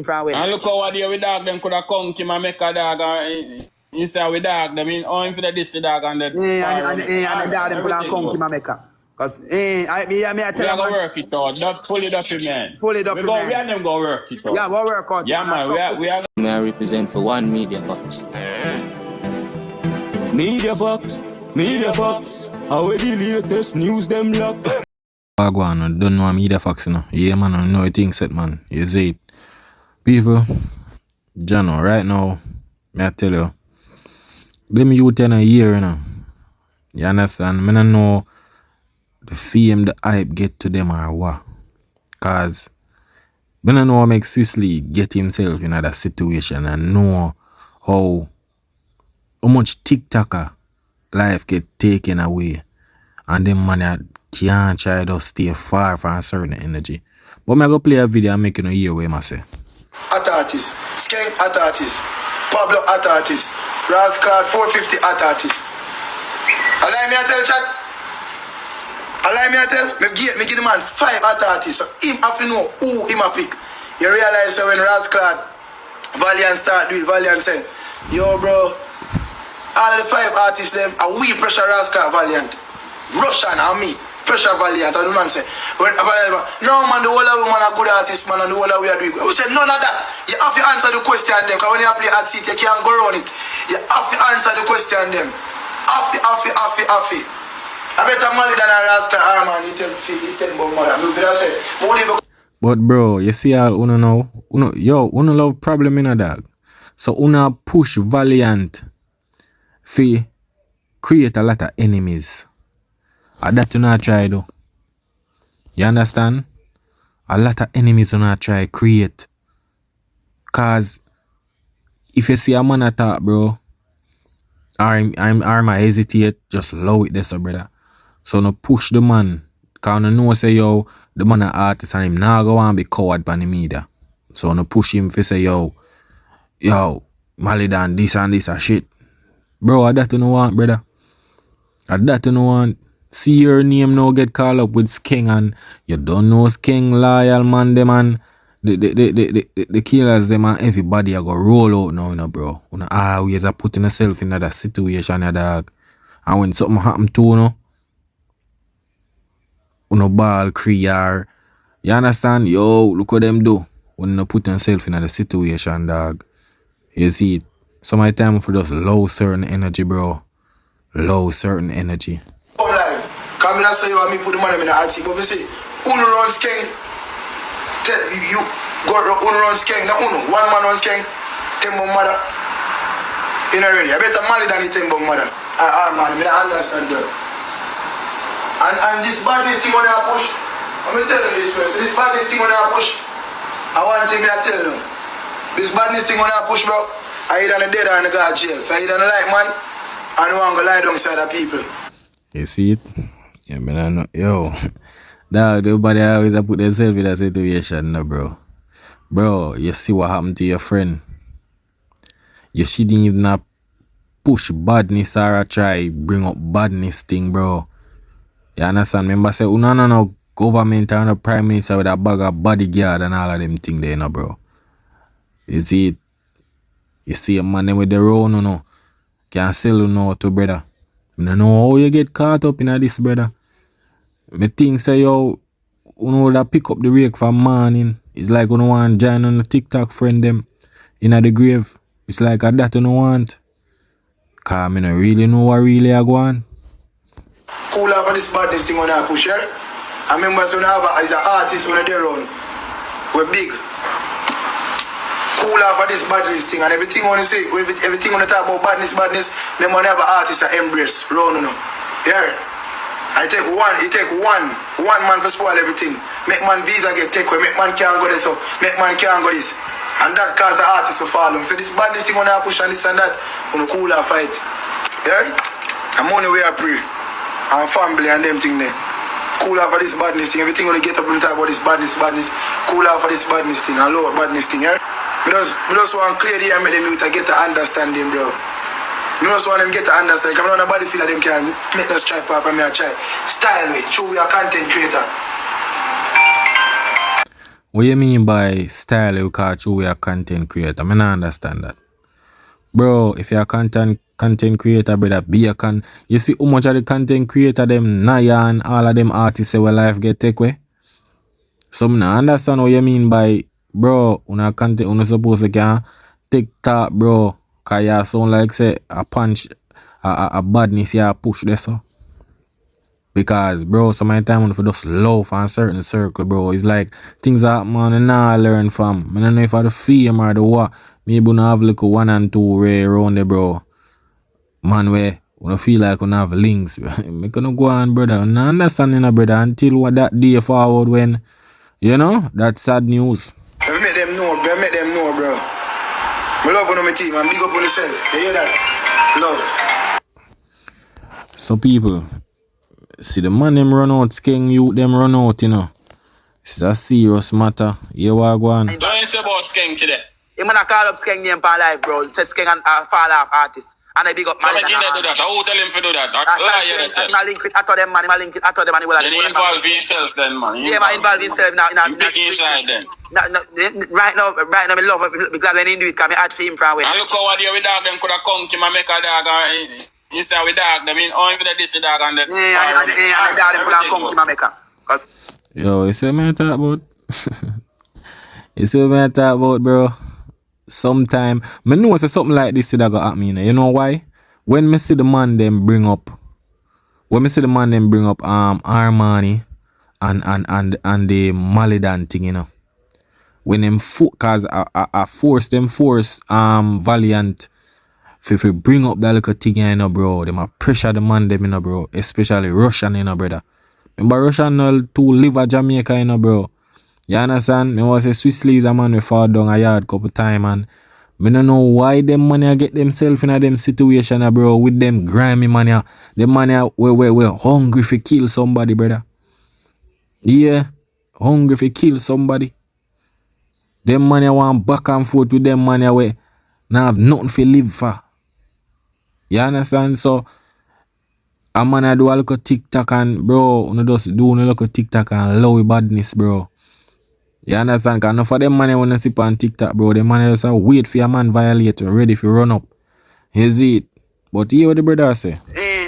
from where? And look how they with dog them could have come to make a dog inside with dog. I mean, only for this dog and the And the dog them could have come to Jamaica. Because I we are gonna work it out. Not fully document. Fully document. We are them gonna work it out. Yeah, we'll work out. Yeah, man. We are. May I represent for one Media Fox. Media Fox. How the latest news them lock. Wagwan, don't know Media Fox, you know. Yeah, man, I know things set, man. You see it. People, Jano, right now, may I tell you, them youth in a year, you know. You understand? I don't know the fame, the hype get to them or what. Cause I don't know how make Swisley get himself in that situation and know how much TikToker life get taken away. And them man can't try to stay far from a certain energy. But I'm going to play a video and make you hear what I say. At artist, Skeng at artist, Pablo at artist, Rascal 450 at artist. Allow me to tell chat. Allow me to tell. Me give the man 5 at artists. So him have to know who him a pick. You realize that when Rascal Valiant start do it, Valiant say, yo bro, all of the 5 artists them are we pressure Rascal Valiant. Russian and me, pressure Valiant, and the man say, no man, the whole of women are good artists, man, and the whole of we are doing. We say none of that. You have to answer the question them, because when you play at seat, you can't go around it. You have to answer the question them. Have to. I better money than a Rasta man, he tell about mother. But bro, you see how uno now? Uno love problem in a dog. So uno push Valiant fi create a lot of enemies. And that you not try though. You understand? A lot of enemies you not try create. Cause if you see a man attack, bro, I'm hesitate, just allow it there, so brother. So no push the man. Cause no know say yo, the man an artist and him now go and be coward pan the media. So no push him fi say yo, Malidan this and this and shit. Bro, I that you no want, brother. I that you no want. See your name now get called up with Skeng and you don't know Skeng loyal man them and the killers them and everybody are gonna roll out now, you know, bro. You know, always are putting yourself in that situation, you dog. And when something happen to you know, ball create, you understand? Yo, look what them do. When you put yourself in that situation, dog. You see it. So my time for just low certain energy, bro. Low certain energy. Come in and say you want me put the money in the hot seat, but we say, uno run Skeng. Tell you go uno run Skeng, no uno. One man run Skeng, tembo mother. You know ready. I better money than the tembo mother. Man, I understand that. And this badness thing on our push, I'm gonna tell you this first. This badness thing on our push, I want to tell you. This badness thing on our push, bro. I either on the dead or on the guard jail. So I either on the light man, and I want to lie down beside the people. You see it? Yeah, but I know, yo, dog, everybody always put themselves in that situation, no, bro. Bro, you see what happened to your friend. You shouldn't even have push badness or try bring up badness thing, bro. You understand? Remember, say, no, government and the prime minister with a bag of bodyguard and all of them thing there, no, bro. You see it? You see a man with the road, no, can sell you now to brother. I don't know how you get caught up in this, brother. Me think say yo, you know that pick up the rake for morning. It's like you don't want to join on the TikTok friend them in the grave. It's like that you don't want. Cause I don't really know what really I go on. Cool off of this badness thing on our push here. I remember so now as an artist when they're around. We're big. Cool off of this badness thing and everything on the say, everything on the talk about badness, them want to have an artist that embrace round, you know. Yeah. I take one man to spoil everything. Make man visa get take away, make man can't go this, so make man can't go this. And that cause the artist to follow. So this badness thing on our push and this and that, on a cool off fight. Yeah? And money we are pray. And family and them thing there. Cool off of this badness thing. Everything gonna get up and talk about this badness. Cool off of this badness thing and lower badness thing, yeah? We just want clear the air, make them youth get to understanding, bro. We just want them get to understand. Because nobody feel like them can make us try part from me a try. Style way, show we are content creator. What you mean by style you call through your content creator? I don't understand that. Bro, if you're a content creator, brother, be a you see how much of the content creator them Naya and all of them artists say well life get take away? So I don't understand what you mean by bro, una content una supposed to can TikTok, bro. Cause you sound like say a punch a badness you push this so. Because bro, so many times for just love for a certain circle, bro. It's like things that man and I learn from. I don't know if I the fame or the what. Maybe we have like 1 and 2 ray around there, bro. Man, we feel like we have links. Me gonna go on, brother. No understanding, brother, until what that day forward when, you know, that's sad news. I make them know, bro. I love on my team and big up on yourself. You hear that? Love. So people, see the man them run out, Skeng youth them run out, you know. It's a serious matter. You what go on? Don't say about Skeng today. I'm gonna call up Skeng name for life, bro. Say Skeng and fall off artist. And I big up So man. I can't do that. I will tell him to do that. I link with after them, man. I link with after them, man. Then he involve himself then, man. Yeah, man, involve himself now. You pick inside then. Right now, I love it because when he do it, can me add for him from where. And look how what we dog them could have come to my make a dog inside with dog. They mean only for the this dog and the Yeah, and the dog them could have come to my maker. Cause Yo, you see what I talk about? You see what I talk about, bro? Sometime, I know say something like this that got at me, you know? You know why? When me see the man them bring up Armani and the Malidan thing, you know. When them cause I force Valiant if you bring up that little thing, you know, bro, them a pressure the man them, you know, bro, especially Russian, you know, brother. Remember Russian to live at Jamaica, you know, bro. You understand? Me was a Swiss League a man we fall down a yard couple time and me don't know why them money get themselves in a them situation, bro, with them grimy money. Them money we hungry for kill somebody, brother. Yeah, hungry for kill somebody. Them money want back and forth with them money we now have nothing for live for. You understand? So a man I do a look at TikTok and bro, you just do a look at TikTok and low badness, bro. You understand? Cause enough of them money when they sit on TikTok, bro. Them money just wait for your man violate you, ready for run up. You see it? But hear what the brother say.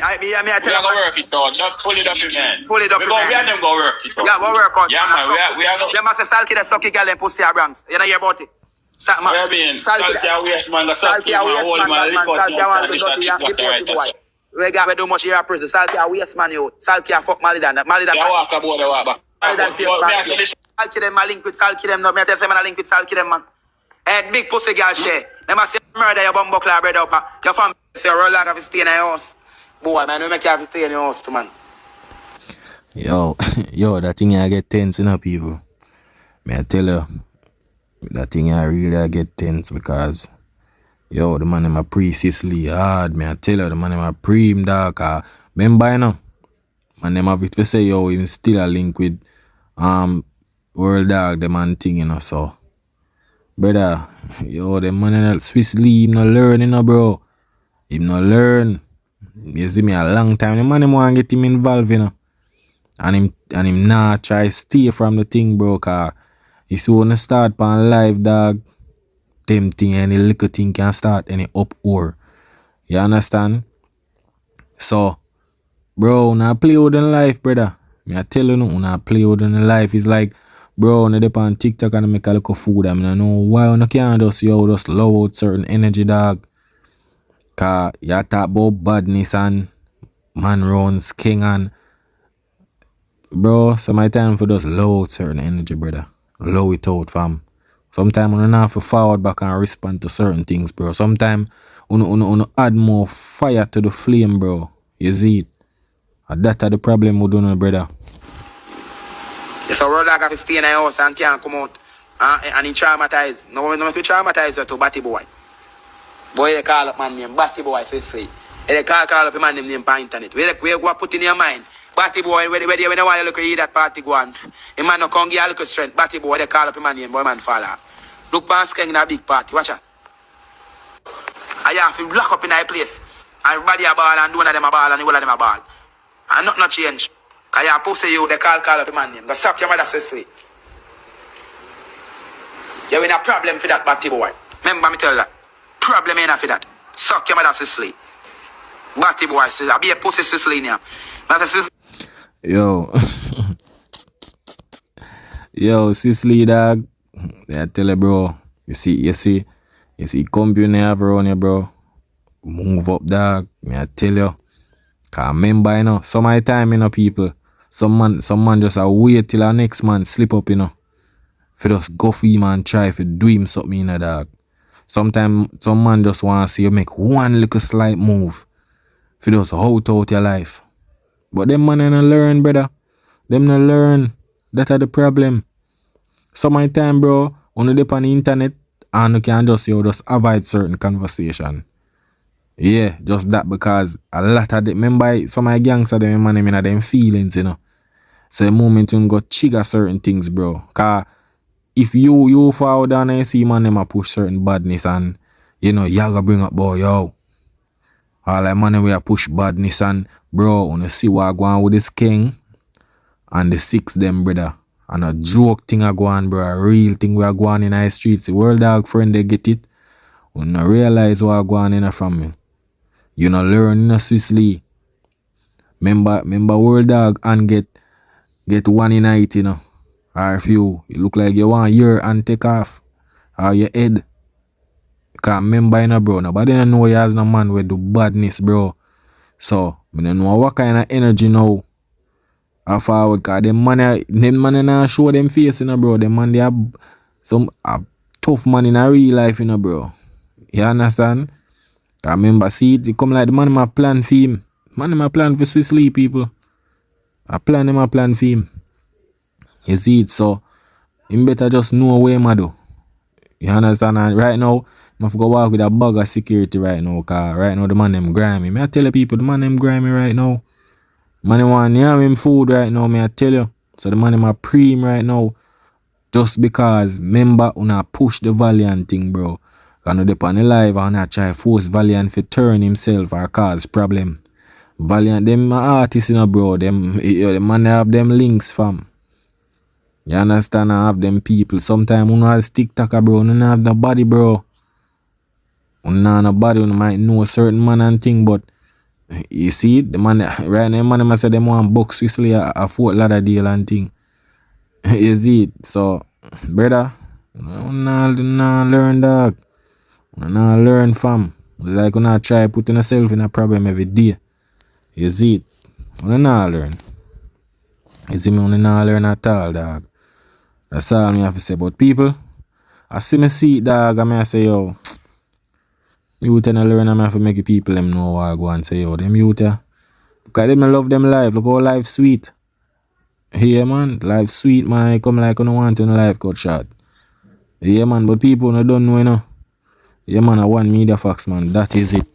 I we are gonna work it out. Not fully documented. Fully documented. We are them gonna work it out. Yeah, we work out. Yeah, man. We are gonna. Them must say Salky the sucky girl and pussy a Bronx. You know hear about it? Yeah, man. Salky a waste man. The Salky a waste man. We got we do much here at prison. Salky a waste man, yo. Salky a fuck Malidan. Malidan. Yeah, walk about the walk back. Malidan. Salky them, I link with Salky them. No, me tell them I link with Salky them, man. Big pussy girl share. Them a say murder your bumbo club bread up. Your family say roll like if stay in your house. Boy, man, we make you have to stay in your house too, man. Yo, that thing I get tense, you know, people. May I tell you, that thing I really get tense because, yo, the man in my pre-Sicily hard. May I tell you, the man in my pre-him dog. Remember, you know, man, them have it to say, yo, him still a link with World Dog, the man thing, you know, so. Brother, yo, the man in Swiss League, him no learn, you know, bro. Him no learn. You see me a long time. The man him want get him involved, you know. And him not try stay from the thing, bro. Cause he see wanna start pan live, dog. Them thing, any little thing can start any up or. You understand? So, bro, now play with the life, brother. Me I tell you no, now play with the life. It's like, bro, when they on TikTok and make a look of food, I mean, I know why you can't just low out certain energy, dog. Cause you talk about badness and man runs Skeng and bro, so my time for just low out certain energy, brother. Low it out, fam. Sometimes you don't have to forward back and respond to certain things, bro. Sometimes you add more fire to the flame, bro. You see it? And that's the problem we do, brother. It's a road like if you stay in your house and can't come out and he traumatized. No make you traumatize you to Batty Boy. Boy, they call up man name Batty Boy, so say. They call up a man name on internet. Where you go put in your mind. Batty Boy, when you want to look at that party go on. A man no come give you a little strength. Batty Boy, they call up a man name, boy man fall off. Look pan Skeng in a big party, watch out. I have to lock up in a place. And everybody a ball and one of them a ball and one of them a ball. And nothing no change. Cause you pussy you, they call up a man name. Go suck your mother so sleep. You're in a problem for that, batty boy. Remember me tell you that. Problem ain't for that. Suck your mother Sicily. Batty boy, I be a pussy Sicily now. Yo. Yo, Sicily dog. I tell you, bro. You see, company have around you, bro. Move up, dog. Me I tell you. Cause remember, you know, some of the time, you know, people, some man just a wait till our next man slip up, you know. For just go for him and try to do him something, you know, dog. Sometimes some man just want to see you make one little slight move. For just out your life. But them man ain't learn, brother. Them not learn. That's the problem. Some of the time, bro, when you dip on the internet and you can just avoid certain conversation. Yeah, just that because a lot of them, remember some of the gangsters, them man, them in them feelings, you know. So the moment you go trigger certain things, bro. Cause if you fall down and you see man, them a push certain badness and, you know, y'all gonna bring up, boy, yo. All that man, we a push badness and, bro, when you see what go on with the Skeng and the six them, brother. And a joke thing a go on, bro. A real thing we are going in the streets. The world dog friend, they get it. We not realize what go on in a family. You know, learn in a Sicily. Remember world dog and get one in it, you know. Or if you look like you want your and take off. Or your head. Cause remember, you know, bro. Nobody don't know you as no man with do badness, bro. So, I don't know what kind of energy now. Or forward, cause them man not show them face, you know, bro. Them man, they have some tough man in a real life, you know, bro. You understand? I remember, see it come like the man my plan for him. Man my plan for Sicily people. I plan for him. You see it, so him better just know where him do. You understand? And right now, I have to go walk with a bag of security right now, cause right now the man them grimy. Me I tell you people, the man them grimy right now. Man want him food right now, me I tell you. So the man them a preem right now. Just because remember una push the Valiant thing, bro. Cause they on the live and I try force Valiant to turn himself or cause problem. Valiant them artists, you know, bro. Them the man have them links, fam. You understand? I have them people. Sometimes you have TikToker, bro. You have the body, bro. You have no body. You might know a certain man and thing, but you see the man right now, man say them want box Sicily a Fort Lauderdale and thing. You see it? So, brother, you not learn, dog. You not learn, fam. It's like you not try putting yourself in a problem every day. You see it? You not learn. You see me? You not learn at all, dog. That's all me have to say. But people, I see it, dog, and I say, yo, you tend to learn and I have to make the people them know what I go and say, yo, them youth, because them love them life. Look how life sweet. Yeah, man, life sweet, man. I come like you don't want to in life got shot. Yeah, man, but people don't know, you know. Yeah, man, I want media facts, man. That is it.